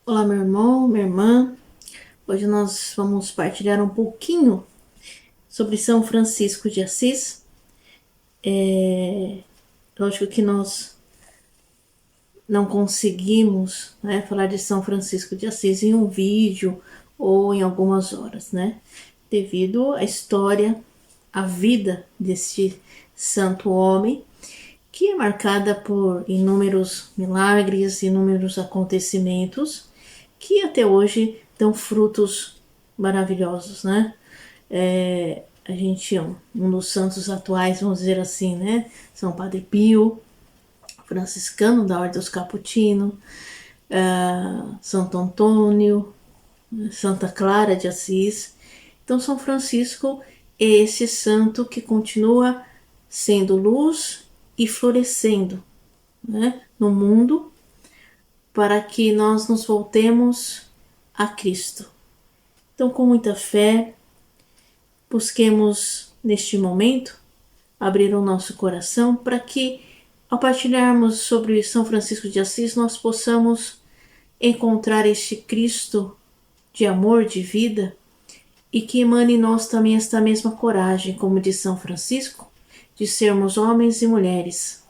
Olá, meu irmão, minha irmã. Hoje nós vamos partilhar um pouquinho sobre São Francisco de Assis. Lógico que nós não conseguimos, né, falar de São Francisco de Assis em um vídeo ou em algumas horas, né? Devido à história, à vida deste santo homem, que é marcada por inúmeros milagres, inúmeros acontecimentos que até hoje dão frutos maravilhosos, né? A gente, um dos santos atuais, vamos dizer assim, né? São Padre Pio, franciscano da Ordem dos Caputinos, Santo Antônio, Santa Clara de Assis. Então, São Francisco é esse santo que continua sendo luz e florescendo, né, no mundo, para que nós nos voltemos a Cristo. Então, com muita fé, busquemos neste momento abrir o nosso coração para que, ao partilharmos sobre São Francisco de Assis, nós possamos encontrar este Cristo de amor, de vida, e que emane em nós também esta mesma coragem, como diz São Francisco, de sermos homens e mulheres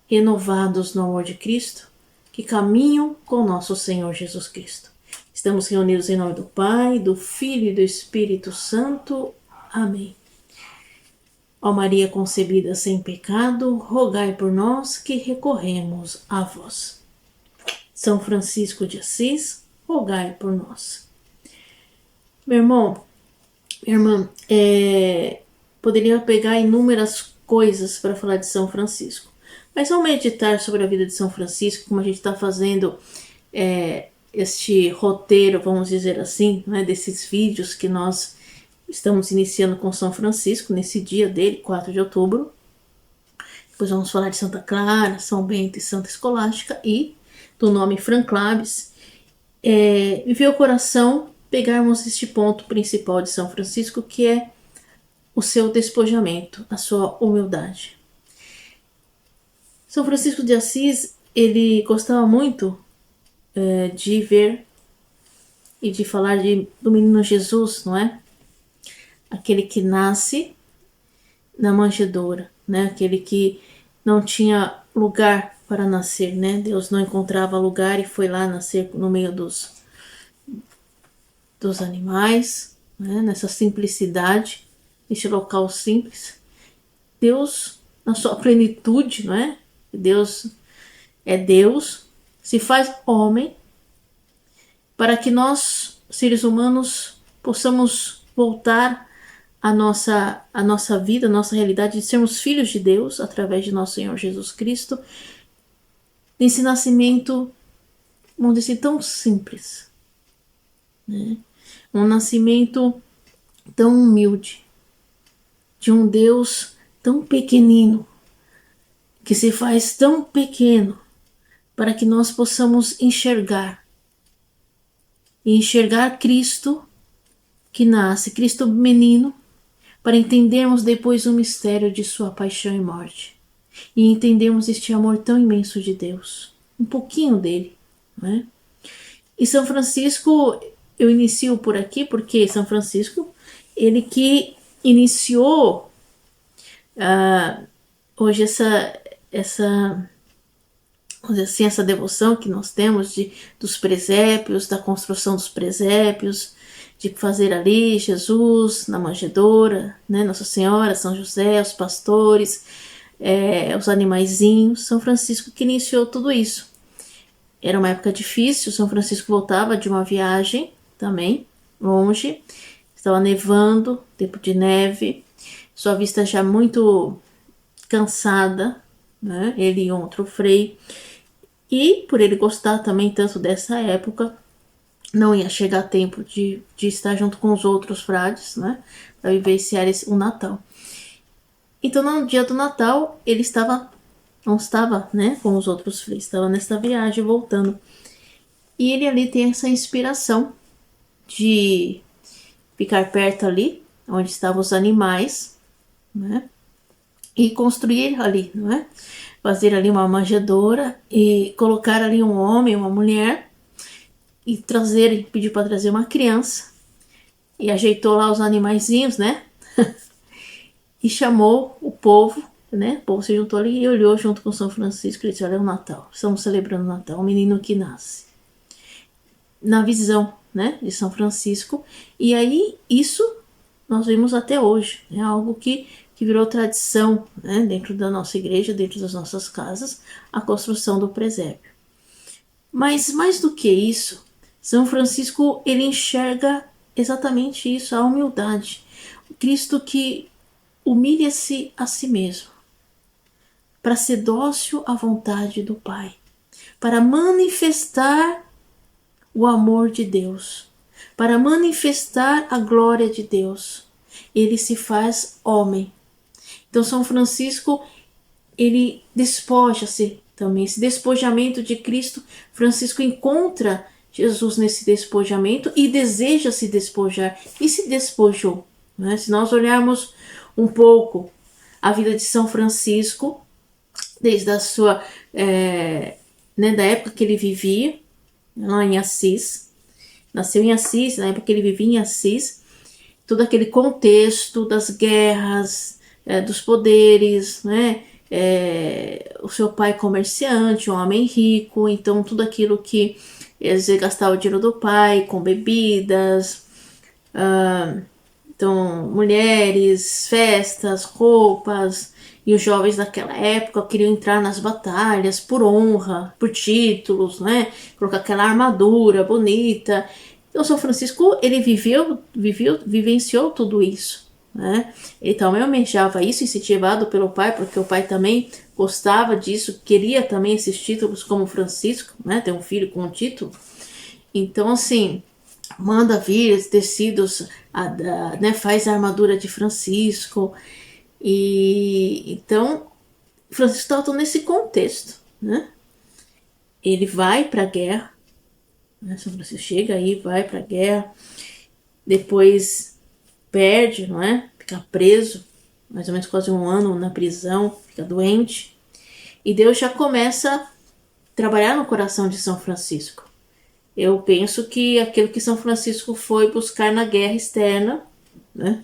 renovados no amor de Cristo, que caminham com nosso Senhor Jesus Cristo. Estamos reunidos em nome do Pai, do Filho e do Espírito Santo. Amém. Ó Maria concebida sem pecado, rogai por nós que recorremos a vós. São Francisco de Assis, rogai por nós. Meu irmão, minha irmã, poderia pegar inúmeras coisas para falar de São Francisco, mas ao meditar sobre a vida de São Francisco, como a gente está fazendo este roteiro, vamos dizer assim, né, desses vídeos que nós estamos iniciando com São Francisco, nesse dia dele, 4 de outubro. Depois vamos falar de Santa Clara, São Bento e Santa Escolástica e do nome Franclabes. Me veio ao coração pegarmos este ponto principal de São Francisco, que é o seu despojamento, a sua humildade. São Francisco de Assis, ele gostava muito de ver e de falar do menino Jesus, não é? Aquele que nasce na manjedoura, né? Aquele que não tinha lugar para nascer, né? Deus não encontrava lugar e foi lá nascer no meio dos animais, né? Nessa simplicidade, nesse local simples. Deus, na sua plenitude, não é? Deus é Deus, se faz homem para que nós, seres humanos, possamos voltar à nossa vida, à nossa realidade de sermos filhos de Deus através de nosso Senhor Jesus Cristo, nesse nascimento, vamos dizer assim, tão simples, né? Um nascimento tão humilde, de um Deus tão pequenino, que se faz tão pequeno para que nós possamos enxergar Cristo que nasce, Cristo menino, para entendermos depois o mistério de sua paixão e morte e entendermos este amor tão imenso de Deus, um pouquinho dele, né? E São Francisco, eu inicio por aqui porque São Francisco, ele que iniciou hoje essa vamos dizer assim, essa devoção que nós temos dos presépios, da construção dos presépios, de fazer ali Jesus na manjedoura, né, Nossa Senhora, São José, os pastores, os animaizinhos. São Francisco que iniciou tudo isso. Era uma época difícil, São Francisco voltava de uma viagem também, longe, estava nevando, tempo de neve, sua vista já muito cansada, né? Ele e outro frei. E por ele gostar também tanto dessa época, não ia chegar tempo de estar junto com os outros frades, né? Para vivenciar o Natal. Então, no dia do Natal, ele não estava, né, com os outros freis, estava nessa viagem voltando. E ele ali tem essa inspiração de ficar perto ali, onde estavam os animais, né? E construir ali, não é? Fazer ali uma manjedoura e colocar ali um homem, uma mulher, e pediu para trazer uma criança e ajeitou lá os animaizinhos, né? E chamou o povo, né? O povo se juntou ali e olhou junto com São Francisco e disse: olha, é o Natal, estamos celebrando o Natal, o menino que nasce. Na visão, né, de São Francisco. E aí isso nós vimos até hoje, é algo que virou tradição, né, dentro da nossa igreja, dentro das nossas casas, a construção do presépio. Mas mais do que isso, São Francisco ele enxerga exatamente isso, a humildade. O Cristo que humilha-se a si mesmo, para ser dócil à vontade do Pai, para manifestar o amor de Deus, para manifestar a glória de Deus. Ele se faz homem. Então São Francisco, ele despoja-se também. Esse despojamento de Cristo, Francisco encontra Jesus nesse despojamento e deseja se despojar. E se despojou. Né? Se nós olharmos um pouco a vida de São Francisco, desde a sua, da época que ele vivia, lá em Assis, nasceu em Assis, na época que ele vivia em Assis, todo aquele contexto das guerras, dos poderes, né? O seu pai comerciante, um homem rico, então tudo aquilo que ele gastava o dinheiro do pai com bebidas, então mulheres, festas, roupas, e os jovens daquela época queriam entrar nas batalhas por honra, por títulos, né? Colocar aquela armadura bonita. Então São Francisco, ele vivenciou tudo isso, né? Ele também almejava isso, incentivado pelo pai, porque o pai também gostava disso, queria também esses títulos como Francisco, né? Ter um filho com um título. Então, assim, manda vir tecidos, né? Faz a armadura de Francisco. E então Francisco estava nesse contexto, né? Ele vai para a guerra, né? São Francisco chega aí, vai para a guerra, depois perde, não é? Fica preso, mais ou menos quase um ano na prisão, fica doente, e Deus já começa a trabalhar no coração de São Francisco. Eu penso que aquilo que São Francisco foi buscar na guerra externa, né?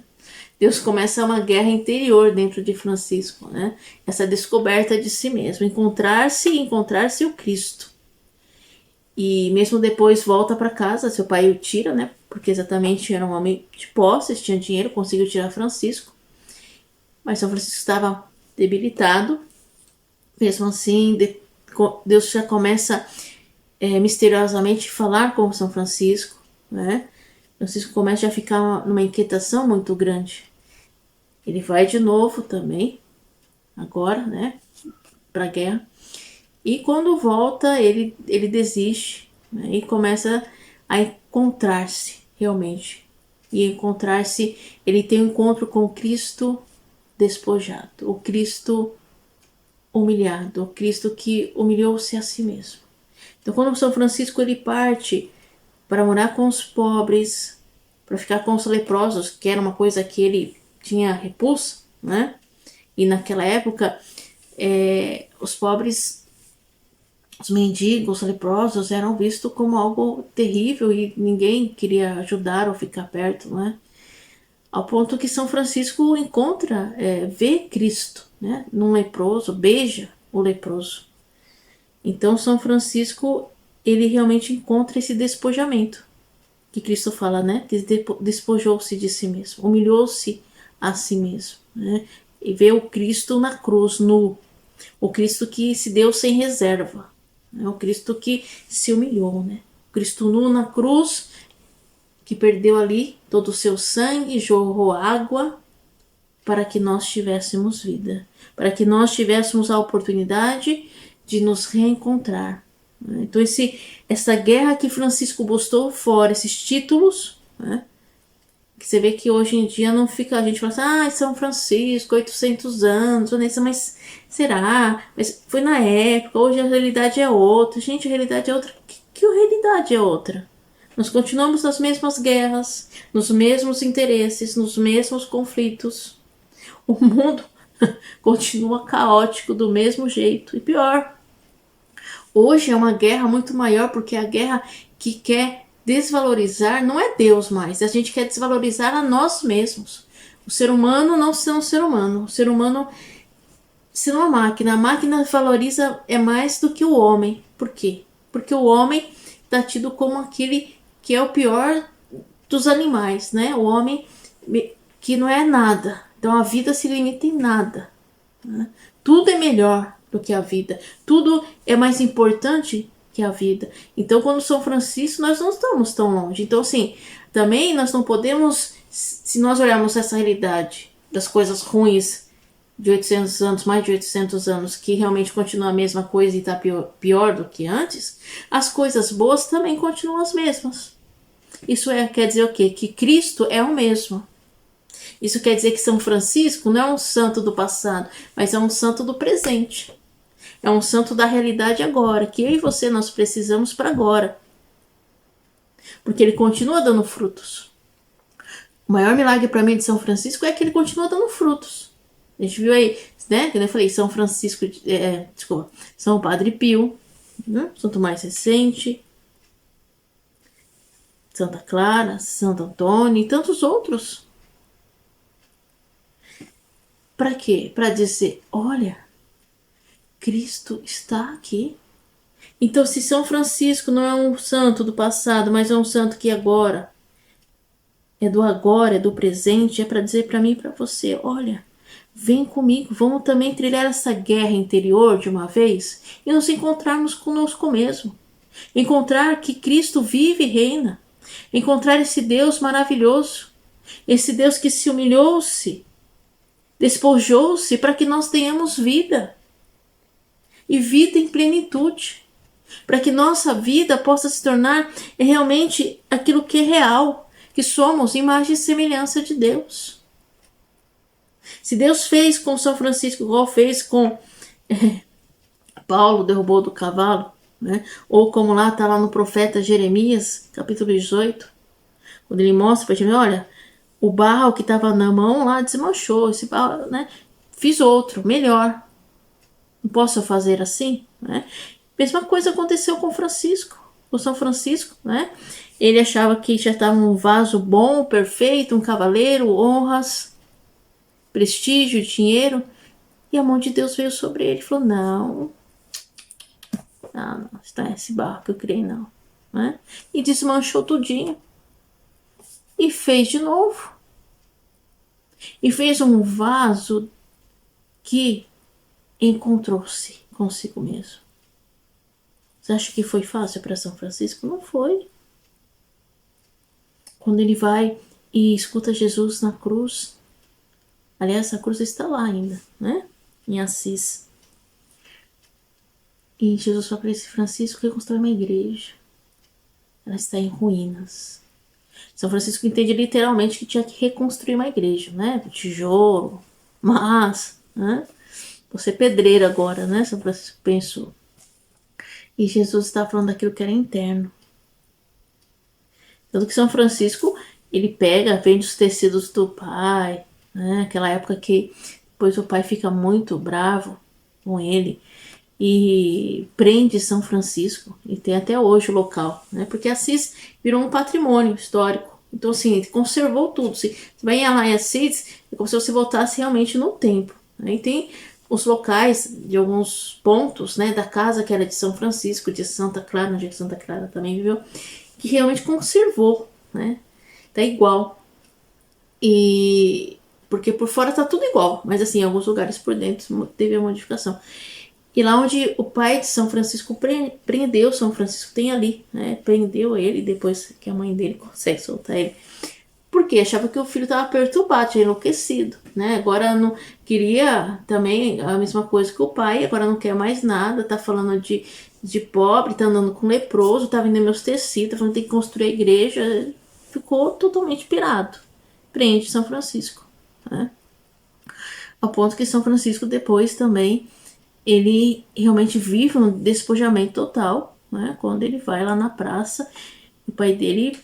Deus começa uma guerra interior dentro de Francisco, né? Essa descoberta de si mesmo, encontrar-se o Cristo. E mesmo depois volta para casa, seu pai o tira, né? Porque exatamente era um homem de posses, tinha dinheiro, conseguiu tirar Francisco. Mas São Francisco estava debilitado. Mesmo assim, Deus já começa misteriosamente falar com São Francisco, né? Francisco começa a ficar numa inquietação muito grande. Ele vai de novo também, agora, né, para a guerra. E quando volta, ele desiste, né, e começa a encontrar-se realmente. E encontrar-se, ele tem um encontro com o Cristo despojado, o Cristo humilhado, o Cristo que humilhou-se a si mesmo. Então, quando São Francisco ele parte para morar com os pobres, para ficar com os leprosos, que era uma coisa que ele tinha repulsa, né? E naquela época, os pobres, os mendigos, os leprosos eram vistos como algo terrível e ninguém queria ajudar ou ficar perto, né? Ao ponto que São Francisco vê Cristo, né? Num leproso, beija o leproso. Então São Francisco, ele realmente encontra esse despojamento que Cristo fala, né? Despojou-se de si mesmo, humilhou-se a si mesmo, né? E vê o Cristo na cruz, nu, o Cristo que se deu sem reserva, né? O Cristo que se humilhou, né? O Cristo nu na cruz, que perdeu ali todo o seu sangue, jorrou água para que nós tivéssemos vida, para que nós tivéssemos a oportunidade de nos reencontrar. Então essa guerra que Francisco buscou fora, esses títulos, né? Que você vê que hoje em dia não fica, a gente fala assim, São Francisco, 800 anos, mas será? Mas foi na época, hoje a realidade é outra. Gente, a realidade é outra. Que realidade é outra? Nós continuamos nas mesmas guerras, nos mesmos interesses, nos mesmos conflitos. O mundo continua caótico do mesmo jeito. E pior, Hoje é uma guerra muito maior, porque a guerra que quer desvalorizar não é Deus mais, a gente quer desvalorizar a nós mesmos. O ser humano não ser um ser humano, o ser humano ser uma máquina. A máquina valoriza é mais do que o homem. Por quê? Porque o homem está tido como aquele que é o pior dos animais, né? O homem que não é nada. Então a vida se limita em nada, né? Tudo é melhor do que a vida. Tudo é mais importante que a vida. Então, quando São Francisco, nós não estamos tão longe. Então, assim, também nós não podemos, se nós olharmos essa realidade das coisas ruins de 800 anos, mais de 800 anos, que realmente continua a mesma coisa e está pior do que antes, as coisas boas também continuam as mesmas. Isso quer dizer o quê? Que Cristo é o mesmo. Isso quer dizer que São Francisco não é um santo do passado, mas é um santo do presente. É um santo da realidade agora, que eu e você nós precisamos para agora. Porque ele continua dando frutos. O maior milagre para mim de São Francisco é que ele continua dando frutos. A gente viu aí, né? Como eu falei, São Francisco, desculpa, São Padre Pio, né? Santo mais recente, Santa Clara, Santo Antônio e tantos outros. Para quê? Para dizer, olha, Cristo está aqui. Então, se São Francisco não é um santo do passado, mas é um santo que agora é do presente, é para dizer para mim e para você, olha, vem comigo, vamos também trilhar essa guerra interior de uma vez e nos encontrarmos conosco mesmo. Encontrar que Cristo vive e reina. Encontrar esse Deus maravilhoso, esse Deus que se humilhou-se, despojou-se para que nós tenhamos vida. E vida em plenitude. Para que nossa vida possa se tornar realmente aquilo que é real, que somos imagem e semelhança de Deus. Se Deus fez com São Francisco, igual fez com Paulo, derrubou do cavalo, né? Ou como lá está lá no profeta Jeremias, capítulo 18, quando ele mostra para gente, olha, o barro que estava na mão lá desmanchou, esse barro, né? Fiz outro, melhor. Não posso fazer assim, né? Mesma coisa aconteceu com Francisco, com São Francisco, né? Ele achava que já estava um vaso bom, perfeito, um cavaleiro, honras, prestígio, dinheiro, e a mão de Deus veio sobre ele e falou, não, está esse barro que eu criei, não, né? E desmanchou tudinho. E fez de novo. E fez um vaso que encontrou-se consigo mesmo. Você acha que foi fácil para São Francisco? Não foi. Quando ele vai e escuta Jesus na cruz, aliás, a cruz está lá ainda, né? Em Assis. E Jesus fala para esse Francisco reconstrói uma igreja. Ela está em ruínas. São Francisco entende literalmente que tinha que reconstruir uma igreja, né? Tijolo, mas, né? Você é pedreiro agora, né? São Francisco pensou. E Jesus está falando daquilo que era interno. Tanto que São Francisco, ele vende os tecidos do pai, né? Aquela época que depois o pai fica muito bravo com ele e prende São Francisco. E tem até hoje o local, né? Porque Assis virou um patrimônio histórico. Então, assim, conservou tudo. Se vai lá em Assis, é como se você voltasse realmente no tempo, né? E tem os locais de alguns pontos, né, da casa que era de São Francisco, de Santa Clara, onde Santa Clara também viveu, que realmente conservou, né? Tá igual. E porque por fora tá tudo igual, mas assim, em alguns lugares por dentro teve a modificação. E lá onde o pai de São Francisco prendeu São Francisco, tem ali, né? Prendeu ele depois que a mãe dele consegue soltar ele. Porque achava que o filho estava perturbado, tinha enlouquecido, né? Agora não queria também a mesma coisa que o pai, agora não quer mais nada, tá falando de pobre, tá andando com leproso, tá vendendo meus tecidos, tá falando que tem que construir a igreja. Ficou totalmente pirado. Prende São Francisco, né? Ao ponto que São Francisco depois também, ele realmente vive um despojamento total, né? Quando ele vai lá na praça, o pai dele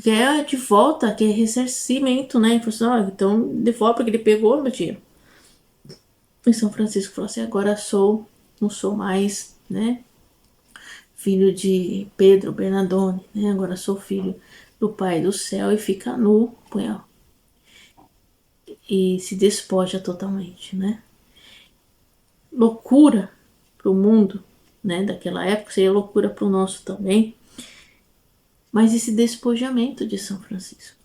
quer de volta, quer ressarcimento, né? Então devolve porque ele pegou meu dinheiro. E São Francisco falou assim, agora não sou mais, né? filho de Pedro Bernardone, né? Agora sou filho do Pai do céu, e fica nu, e se despoja totalmente, né? Loucura para o mundo, né? Daquela época, seria loucura para o nosso também. Mas esse despojamento de São Francisco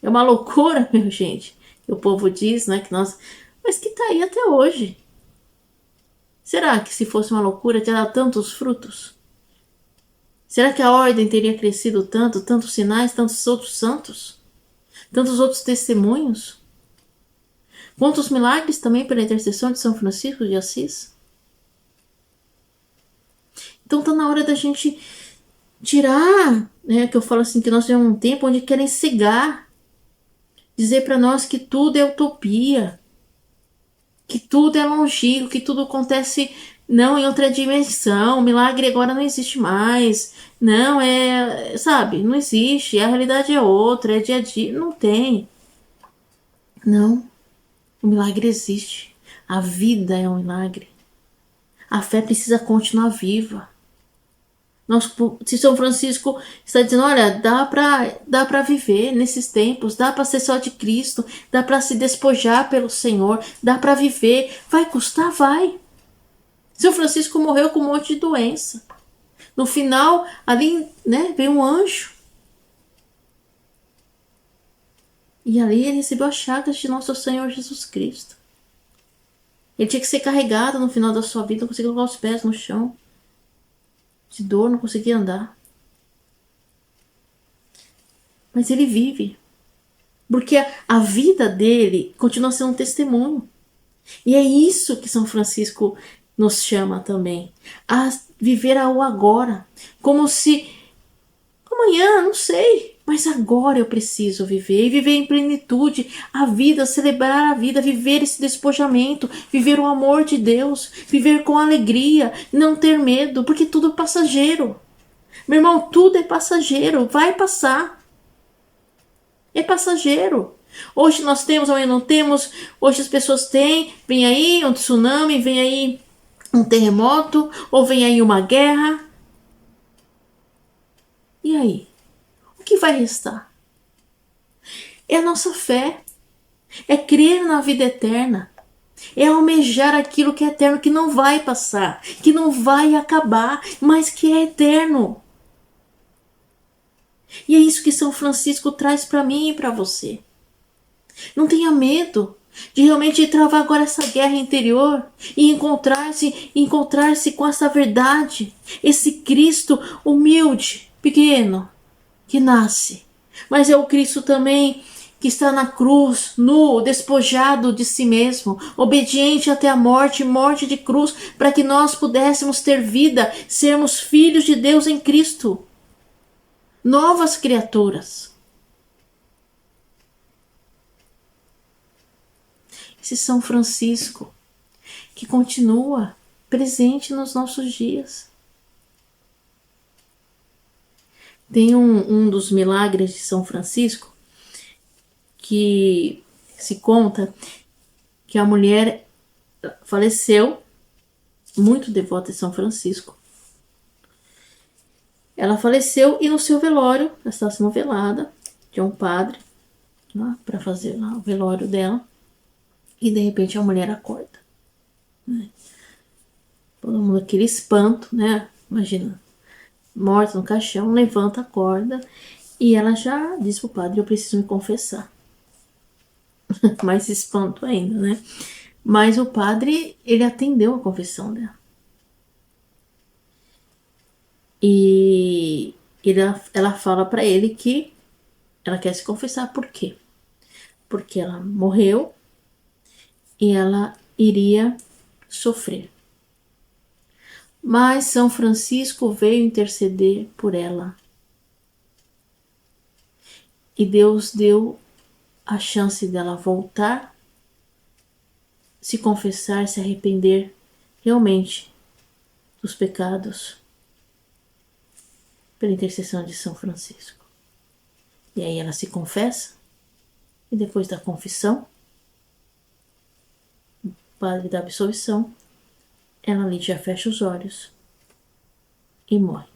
é uma loucura, meu gente. O povo diz, né, que nós, mas que tá aí até hoje. Será que se fosse uma loucura teria tantos frutos? Será que a ordem teria crescido tanto, tantos sinais, tantos outros santos, tantos outros testemunhos? Quantos milagres também pela intercessão de São Francisco de Assis? Então tá na hora da gente tirar, né, que eu falo assim, que nós temos um tempo onde querem cegar, dizer para nós que tudo é utopia, que tudo é longínquo, que tudo acontece não em outra dimensão, o milagre agora não existe mais, não é, sabe, não existe, a realidade é outra, é dia a dia, não tem. Não, o milagre existe, a vida é um milagre, a fé precisa continuar viva. Se São Francisco está dizendo, olha, dá para viver nesses tempos, dá para ser só de Cristo, dá para se despojar pelo Senhor, dá para viver, vai custar, vai. São Francisco morreu com um monte de doença. No final, ali, né, veio um anjo. E ali ele recebeu as chagas de nosso Senhor Jesus Cristo. Ele tinha que ser carregado no final da sua vida, não conseguia colocar os pés no chão. De dor, não conseguia andar. Mas ele vive. Porque a vida dele continua sendo um testemunho. E é isso que São Francisco nos chama também. A viver ao agora. Como se amanhã, não sei, mas agora eu preciso viver. E viver em plenitude a vida, celebrar a vida, viver esse despojamento, viver o amor de Deus, viver com alegria, não ter medo, porque tudo é passageiro. Meu irmão, tudo é passageiro, vai passar. É passageiro. Hoje nós temos, amanhã não temos. Hoje as pessoas têm. Vem aí um tsunami, vem aí um terremoto, ou vem aí uma guerra. E aí? O que vai restar? É a nossa fé. É crer na vida eterna. É almejar aquilo que é eterno, que não vai passar, que não vai acabar, mas que é eterno. E é isso que São Francisco traz para mim e para você. Não tenha medo de realmente travar agora essa guerra interior e encontrar-se com essa verdade, esse Cristo humilde, pequeno, que nasce. Mas é o Cristo também que está na cruz, nu, despojado de si mesmo, obediente até a morte, morte de cruz, para que nós pudéssemos ter vida, sermos filhos de Deus em Cristo, novas criaturas. Esse São Francisco que continua presente nos nossos dias. Tem um dos milagres de São Francisco que se conta que a mulher faleceu, muito devota de São Francisco. Ela faleceu e no seu velório, ela estava sendo velada, tinha um padre para fazer o velório dela, e de repente a mulher acorda. Né? Todo mundo aquele espanto, né? Imagina, morta no caixão, levanta, acorda, e ela já diz pro padre, eu preciso me confessar. Mais espanto ainda, né? Mas o padre, ele atendeu a confissão dela. E ela fala para ele que ela quer se confessar. Por quê? Porque ela morreu e ela iria sofrer. Mas São Francisco veio interceder por ela. E Deus deu a chance dela voltar, se confessar, se arrepender realmente dos pecados pela intercessão de São Francisco. E aí ela se confessa, e depois da confissão, o padre da absolvição, ela ali já fecha os olhos e morre.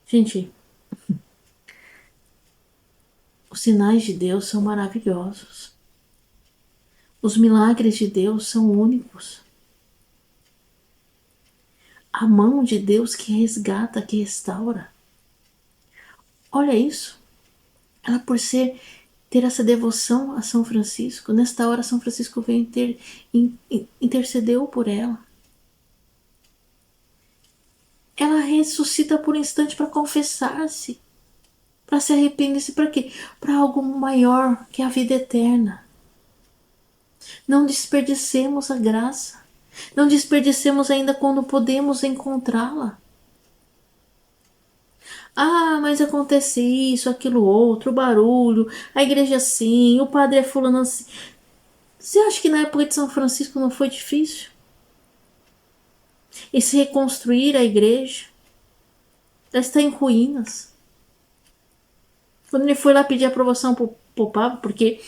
Gente, os sinais de Deus são maravilhosos. Os milagres de Deus são únicos. A mão de Deus que resgata, que restaura. Olha isso. Ela, por ter essa devoção a São Francisco, nesta hora São Francisco veio intercedeu por ela. Ela ressuscita por um instante para confessar-se, para se arrepender-se. Para quê? Para algo maior, que é a vida eterna. Não desperdicemos a graça. Não desperdicemos ainda quando podemos encontrá-la. Ah, mas acontece isso, aquilo outro, o barulho, a igreja assim, o padre é fulano assim. Você acha que na época de São Francisco não foi difícil? E se reconstruir a igreja? Ela está em ruínas. Quando ele foi lá pedir aprovação pro Papa, porque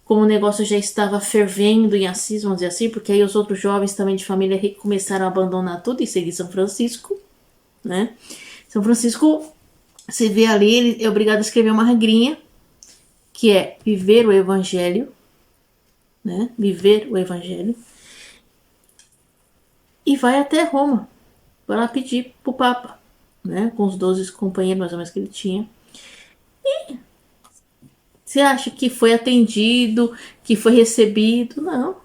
como o negócio já estava fervendo em Assis, vamos dizer assim, porque aí os outros jovens também de família começaram a abandonar tudo e seguir São Francisco, né? São Francisco, você vê ali, ele é obrigado a escrever uma regrinha, que é viver o Evangelho, né? Viver o Evangelho. E vai até Roma, vai lá pedir pro Papa, né? Com os 12 companheiros mais ou menos que ele tinha. E você acha que foi atendido, que foi recebido? Não.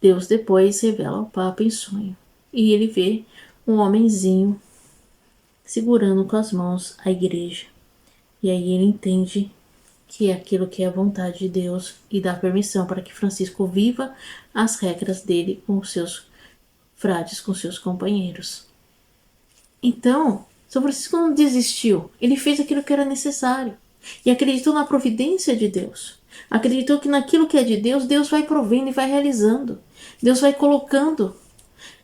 Deus depois revela ao Papa em sonho. E ele vê um homenzinho segurando com as mãos a igreja. E aí ele entende que é aquilo que é a vontade de Deus e dá permissão para que Francisco viva as regras dele com os seus frades, com seus companheiros. Então, São Francisco não desistiu. Ele fez aquilo que era necessário. E acreditou na providência de Deus. Acreditou que naquilo que é de Deus, Deus vai provendo e vai realizando. Deus vai colocando.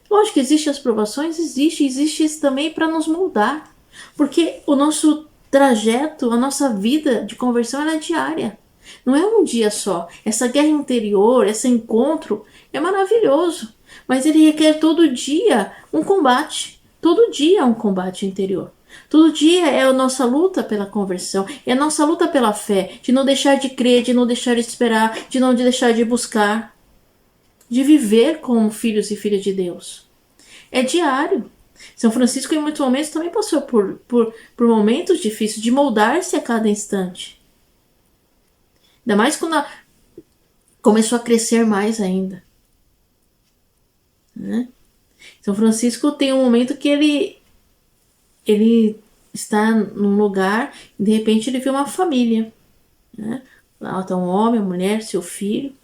Lógico que existem as provações, existe isso também para nos moldar. Porque o nosso trajeto, a nossa vida de conversão ela é diária. Não é um dia só. Essa guerra interior, esse encontro é maravilhoso. Mas ele requer todo dia um combate. Todo dia é um combate interior. Todo dia é a nossa luta pela conversão, é a nossa luta pela fé, de não deixar de crer, de não deixar de esperar, de não deixar de buscar, de viver como filhos e filhas de Deus. É diário. São Francisco, em muitos momentos, também passou por momentos difíceis, de moldar-se a cada instante. Ainda mais quando começou a crescer mais ainda. Né? São Francisco tem um momento que ele está num lugar e de repente ele vê uma família. Né? Lá está um homem, uma mulher, seu filho.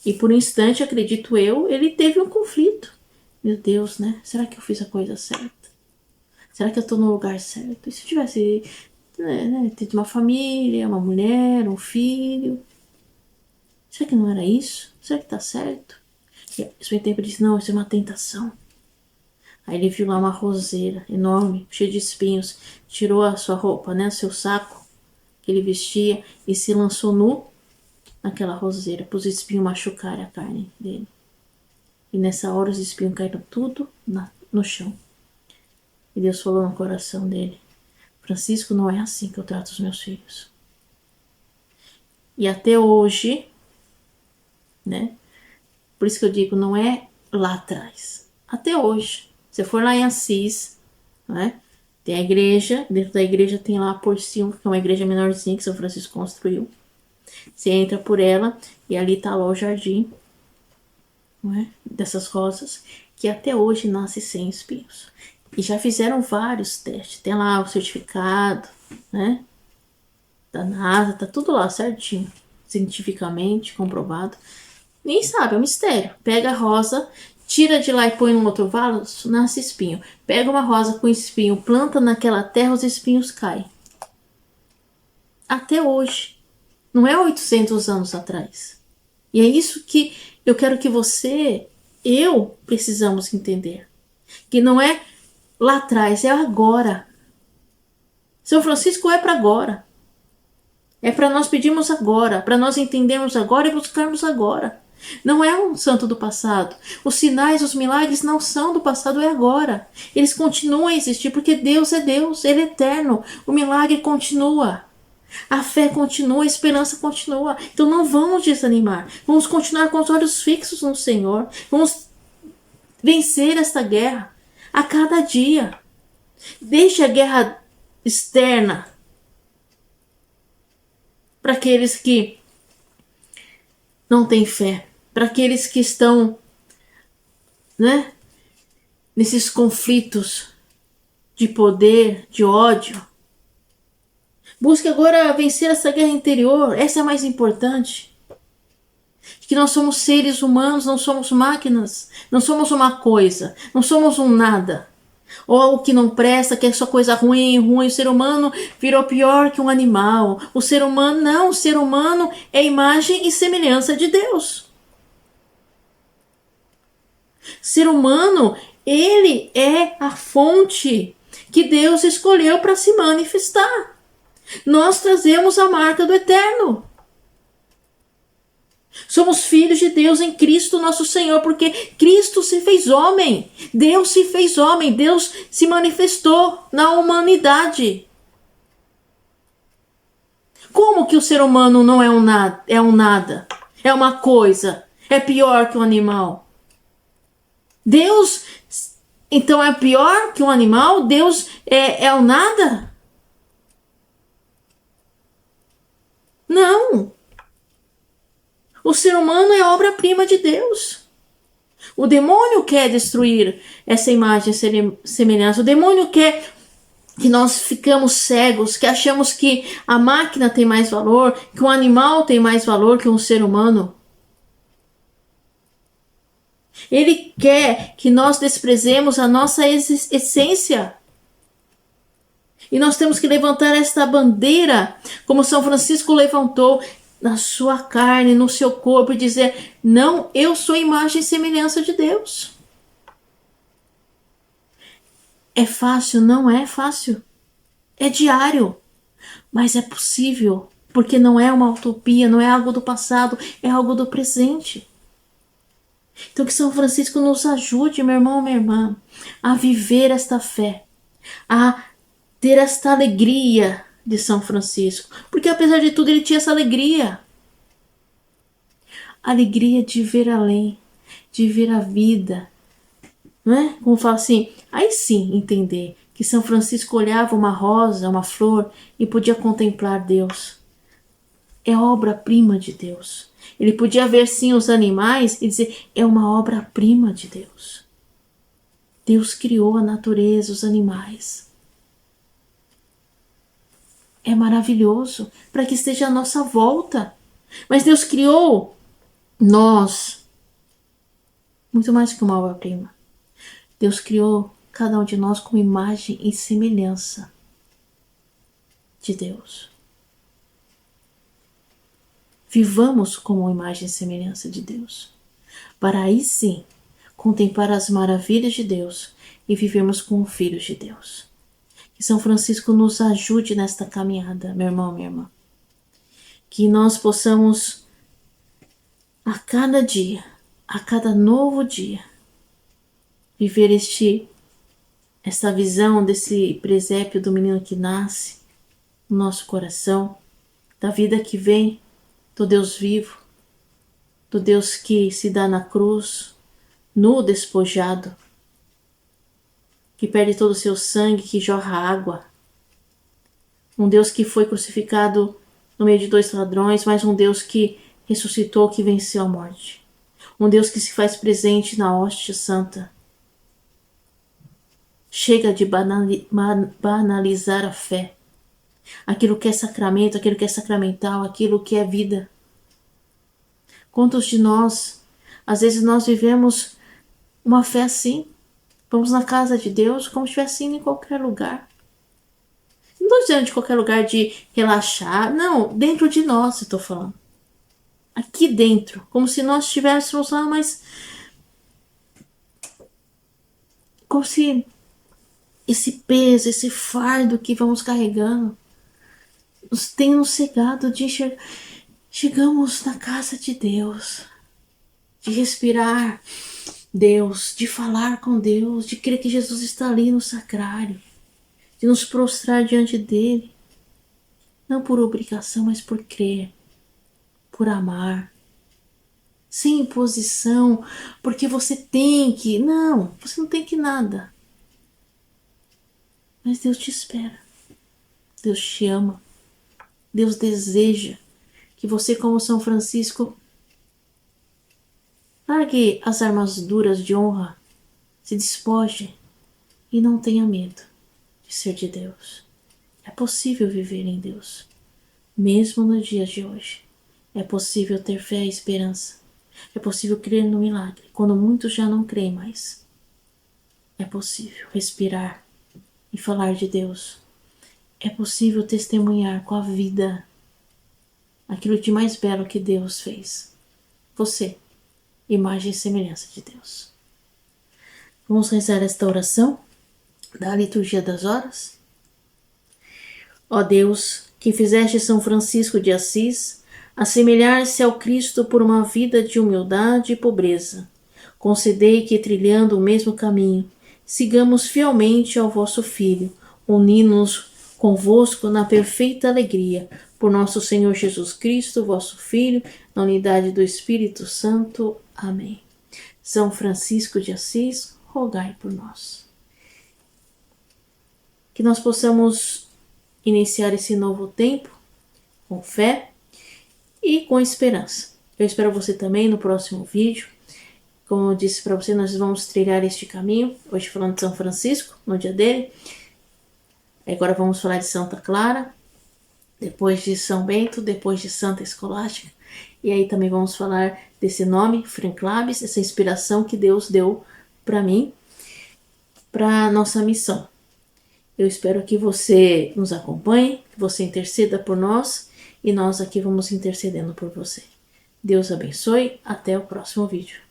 E por um instante, acredito eu, ele teve um conflito. Meu Deus, né? Será que eu fiz a coisa certa? Será que eu estou no lugar certo? E se eu tivesse tido uma família, uma mulher, um filho? Será que não era isso? Será que está certo? E ao mesmo tempo ele disse, não, isso é uma tentação. Aí ele viu lá uma roseira enorme, cheia de espinhos, tirou a sua roupa, né, seu saco que ele vestia e se lançou nu naquela roseira, para os espinhos machucarem a carne dele. E nessa hora os espinhos caíram tudo no chão. E Deus falou no coração dele, Francisco, não é assim que eu trato os meus filhos. E até hoje, né, por isso que eu digo, não é lá atrás, até hoje. Se for lá em Assis, né, tem a igreja, dentro da igreja tem lá a Porciúncula, que é uma igreja menorzinha que São Francisco construiu. Você entra por ela e ali está lá o jardim, né, dessas rosas, que até hoje nasce sem espinhos. E já fizeram vários testes, tem lá o certificado, né, da NASA, tá tudo lá certinho, cientificamente comprovado. Nem sabe, é um mistério. Pega a rosa, tira de lá e põe num outro vaso, nasce espinho. Pega uma rosa com espinho, planta naquela terra, os espinhos caem. Até hoje. Não é 800 anos atrás. E é isso que eu quero que eu precisamos entender. Que não é lá atrás, é agora. São Francisco é para agora. É para nós pedirmos agora, para nós entendermos agora e buscarmos agora. Não é um santo do passado. Os sinais, os milagres não são do passado, é agora. Eles continuam a existir porque Deus é Deus, Ele é eterno. O milagre continua. A fé continua, a esperança continua. Então não vamos desanimar. Vamos continuar com os olhos fixos no Senhor. Vamos vencer esta guerra a cada dia. Deixe a guerra externa para aqueles que não têm fé, para aqueles que estão, né, nesses conflitos de poder, de ódio. Busque agora vencer essa guerra interior, essa é a mais importante. Que nós somos seres humanos, não somos máquinas, não somos uma coisa, não somos um nada. Ou algo que não presta, que é só coisa ruim, ruim. O ser humano virou pior que um animal. O ser humano, não, o ser humano é imagem e semelhança de Deus. Ser humano, ele é a fonte que Deus escolheu para se manifestar. Nós trazemos a marca do eterno. Somos filhos de Deus em Cristo nosso Senhor, porque Cristo se fez homem. Deus se fez homem. Deus se manifestou na humanidade. Como que o ser humano não é um nada? É um nada. É uma coisa. É pior que um animal. Deus, então, é pior que um animal? Deus é o nada? Não. O ser humano é obra-prima de Deus. O demônio quer destruir essa imagem e semelhança. O demônio quer que nós ficamos cegos, que achamos que a máquina tem mais valor, que um animal tem mais valor que um ser humano. Ele quer que nós desprezemos a nossa essência. E nós temos que levantar esta bandeira, como São Francisco levantou, na sua carne, no seu corpo, e dizer: não, eu sou imagem e semelhança de Deus. É fácil? Não é fácil. É diário. Mas é possível, porque não é uma utopia, não é algo do passado, é algo do presente. Então que São Francisco nos ajude, meu irmão, minha irmã, a viver esta fé, a ter esta alegria de São Francisco, porque apesar de tudo ele tinha essa alegria de ver além, de ver a vida, não é? Como fala assim, aí sim entender que São Francisco olhava uma rosa, uma flor e podia contemplar Deus. É obra-prima de Deus. Ele podia ver sim os animais e dizer: é uma obra-prima de Deus. Deus criou a natureza, os animais. É maravilhoso para que esteja à nossa volta. Mas Deus criou nós muito mais que uma obra-prima. Deus criou cada um de nós com imagem e semelhança de Deus. Vivamos como imagem e semelhança de Deus, para aí sim contemplar as maravilhas de Deus e vivermos como filhos de Deus. Que São Francisco nos ajude nesta caminhada, meu irmão, minha irmã. Que nós possamos, a cada dia, a cada novo dia, viver esta visão desse presépio do menino que nasce no nosso coração, da vida que vem, do Deus vivo, do Deus que se dá na cruz, nu, despojado, que perde todo o seu sangue, que jorra água. Um Deus que foi crucificado no meio de 2 ladrões, mas um Deus que ressuscitou, que venceu a morte. Um Deus que se faz presente na hóstia santa. Chega de banalizar a fé. Aquilo que é sacramento, aquilo que é sacramental, aquilo que é vida. Quantos de nós, às vezes nós vivemos uma fé assim? Vamos na casa de Deus como se estivesse indo em qualquer lugar. Não estou dizendo de qualquer lugar de relaxar. Não, dentro de nós estou falando. Aqui dentro. Como se nós estivéssemos lá, mas... como se esse peso, esse fardo que vamos carregando nos tem nos cegado de enxergar. Chegamos na casa de Deus. de respirar Deus, de falar com Deus, de crer que Jesus está ali no sacrário, de nos prostrar diante dele, não por obrigação, mas por crer, por amar, sem imposição, porque você tem que. Não, você não tem que nada. Mas Deus te espera. Deus te ama. Deus deseja que você, como São Francisco, largue as armaduras de honra, se despoje e não tenha medo de ser de Deus. É possível viver em Deus, mesmo nos dias de hoje. É possível ter fé e esperança. É possível crer no milagre, quando muitos já não creem mais. É possível respirar e falar de Deus. É possível testemunhar com a vida aquilo de mais belo que Deus fez. Você, imagem e semelhança de Deus. Vamos rezar esta oração da liturgia das horas? Ó Deus, que fizeste São Francisco de Assis assemelhar-se ao Cristo por uma vida de humildade e pobreza, concedei que, trilhando o mesmo caminho, sigamos fielmente ao vosso Filho, unindo-nos convosco na perfeita alegria, por nosso Senhor Jesus Cristo, vosso Filho, na unidade do Espírito Santo. Amém. São Francisco de Assis, rogai por nós. Que nós possamos iniciar esse novo tempo com fé e com esperança. Eu espero você também no próximo vídeo. Como eu disse para você, nós vamos trilhar este caminho. Hoje falando de São Francisco, no dia dele. Agora vamos falar de Santa Clara, depois de São Bento, depois de Santa Escolástica. E aí também vamos falar desse nome, Frenclabes, essa inspiração que Deus deu para mim, para nossa missão. Eu espero que você nos acompanhe, que você interceda por nós e nós aqui vamos intercedendo por você. Deus abençoe, até o próximo vídeo.